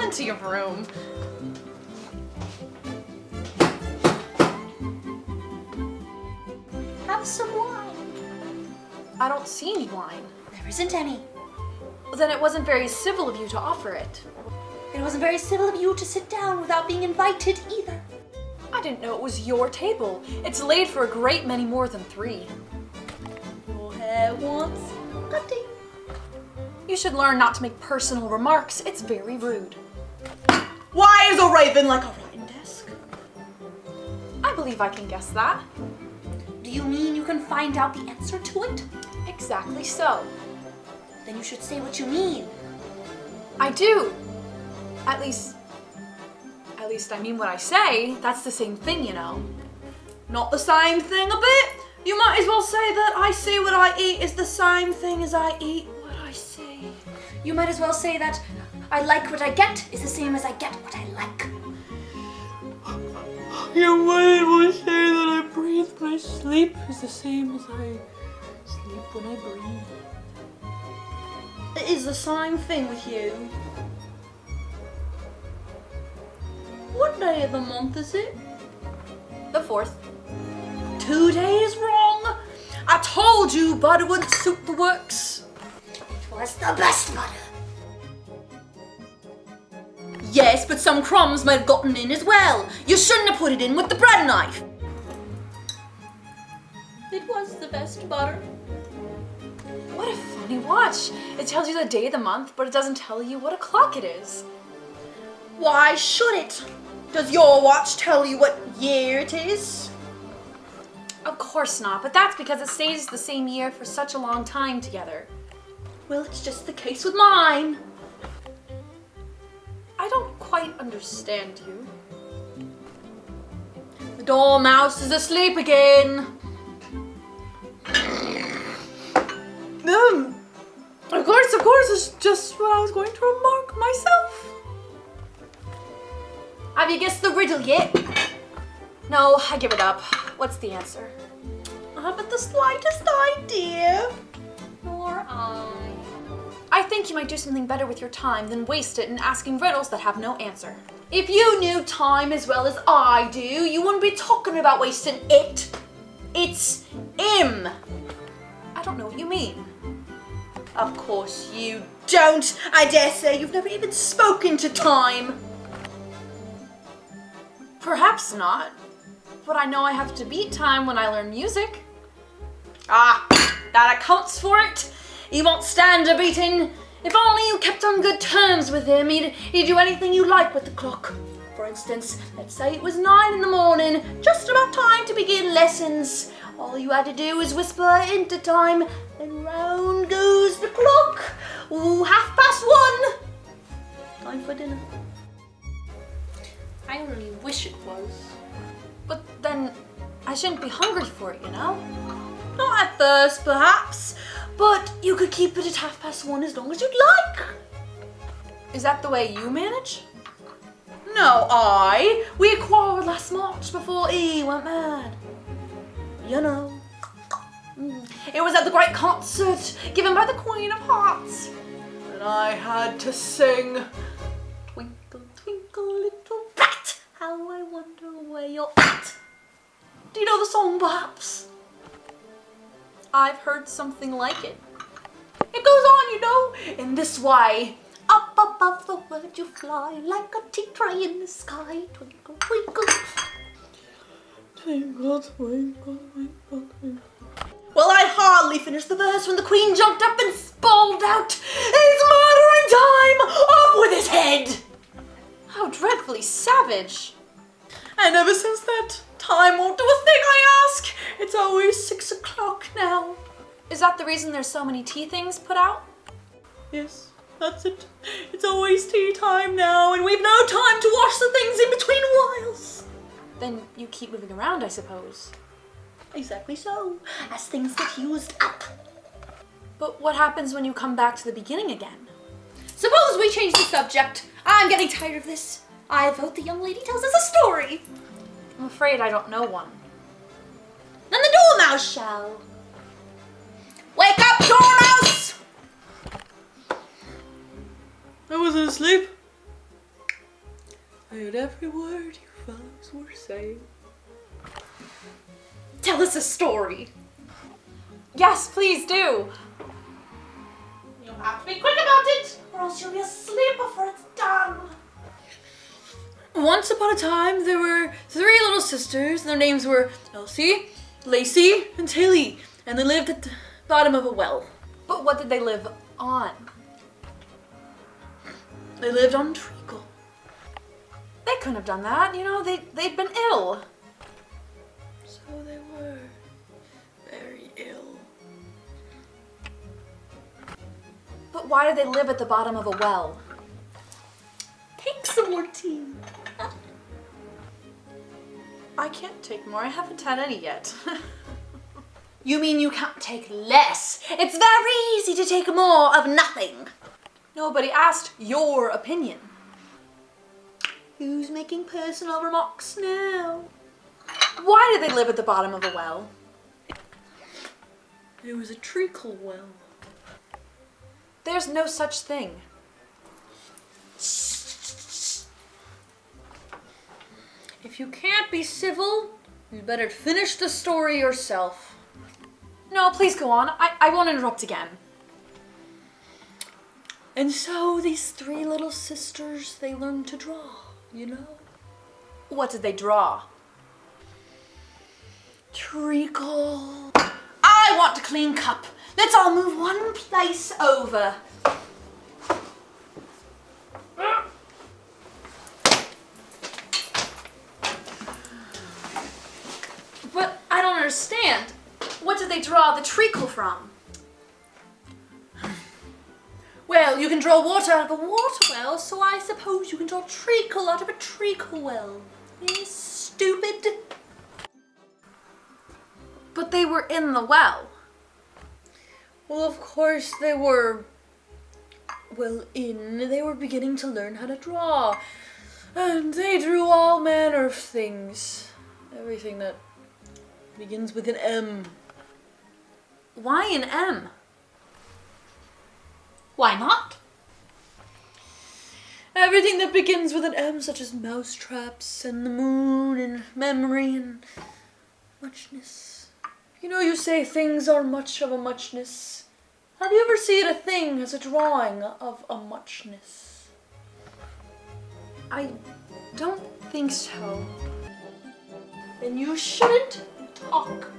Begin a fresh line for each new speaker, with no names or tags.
into your room.
Have some wine.
I don't see any wine.
There isn't any.
Then it wasn't very civil of you to offer it.
It wasn't very civil of you to sit down without being invited either.
I didn't know it was your table. It's laid for a great many more than 3.
Your hair wants cutting.
You should learn not to make personal remarks. It's very rude.
Why is a raven like a writing desk?
I believe I can guess that.
Do you mean you can find out the answer to it?
Exactly so.
Then you should say what you mean.
I do. At least I mean what I say. That's the same thing, you know.
Not the same thing a bit. You might as well say that I see what I eat is the same thing as I eat what I see.
You might as well say that I like what I get is the same as I get what I like.
You might as well say that I breathe when I sleep is the same as I sleep when I breathe. It is the same thing with you. What day of the month is it?
The 4th.
2 days wrong. I told you butter wouldn't suit the works.
It was the best butter.
Yes, but some crumbs might have gotten in as well. You shouldn't have put it in with the bread knife.
It was the best butter.
What a funny watch. It tells you the day of the month, but it doesn't tell you what o'clock it is.
Why should it? Does your watch tell you what year it is?
Of course not, but that's because it stays the same year for such a long time together.
Well, it's just the case with mine.
I don't quite understand you.
The dormouse is asleep again. Of course, it's just what I was going to remark myself.
Have you guessed the riddle yet? No, I give it up. What's the answer?
I haven't the slightest idea.
Nor I.
I think you might do something better with your time than waste it in asking riddles that have no answer.
If you knew time as well as I do, you wouldn't be talking about wasting it. It's him.
I don't know what you mean.
Of course you don't. I dare say you've never even spoken to time.
Perhaps not, but I know I have to beat time when I learn music.
Ah, that accounts for it. He won't stand a beating. If only you kept on good terms with him, he'd do anything you like with the clock. For instance, let's say it was 9 in the morning, just about time to begin lessons. All you had to do was whisper into time, then round goes the clock. Ooh, 1:30. Time for dinner.
I only wish it was.
But then I shouldn't be hungry for it, you know?
Not at first, perhaps, but you could keep it at 1:30 as long as you'd like.
Is that the way you manage?
No, we quarrelled last March before he went mad. You know. It was at the great concert given by the Queen of Hearts. And I had to sing, Twinkle, twinkle, little rat, how I wonder where you're at. Do you know the song, perhaps?
I've heard something like it.
It goes on, you know, in this way. Up above the world you fly, like a tea tray in the sky. Twinkle, twinkle. Twinkle, twinkle, twinkle, twinkle. Well, I hardly finished the verse when the Queen jumped up and bawled out, "It's murdering time! Up with his head!"
How dreadfully savage.
And ever since that, time won't do a thing I ask. It's always 6 o'clock now.
Is that the reason there's so many tea things put out?
Yes, that's it. It's always tea time now, and we've no time to wash the things in between whiles.
Then you keep moving around, I suppose.
Exactly so, as things get used up.
But what happens when you come back to the beginning again?
Suppose we change the subject. I'm getting tired of this. I vote the young lady tells us a story.
I'm afraid I don't know one.
Then the dormouse shall. Wake up, dormouse! I wasn't asleep. heard every word you fellows were saying.
Tell us a story.
Yes, please do.
You'll have to be quick about it, or else you'll be asleep before it's done.
Once upon a time, there were 3 little sisters. Their names were Elsie, Lacey, and Tilly, and they lived at the bottom of a well.
But what did they live on?
They lived on treacle.
They couldn't have done that. You know, they'd been ill.
So they were very ill.
But why did they live at the bottom of a well?
Take some more tea.
I can't take more. I haven't had any yet.
You mean you can't take less? It's very easy to take more of nothing.
Nobody asked your opinion.
Who's making personal remarks now?
Why did they live at the bottom of a well?
It was a treacle well.
There's no such thing.
If you can't be civil, you better finish the story yourself.
No, please go on. I won't interrupt again.
And so these 3 little sisters, they learned to draw, you know?
What did they draw?
Treacle. I want a clean cup. Let's all move one place over.
But I don't understand. What did they draw the treacle from?
Well, you can draw water out of a water well, so I suppose you can draw treacle out of a treacle well. You stupid.
But they were in the well.
Well, of course they were, they were beginning to learn how to draw. And they drew all manner of things. Everything that begins with an M.
Why an M?
Why not?
Everything that begins with an M, such as mousetraps and the moon and memory and muchness. You know, you say things are much of a muchness. Have you ever seen a thing as a drawing of a muchness?
I don't think so.
Then you shouldn't talk.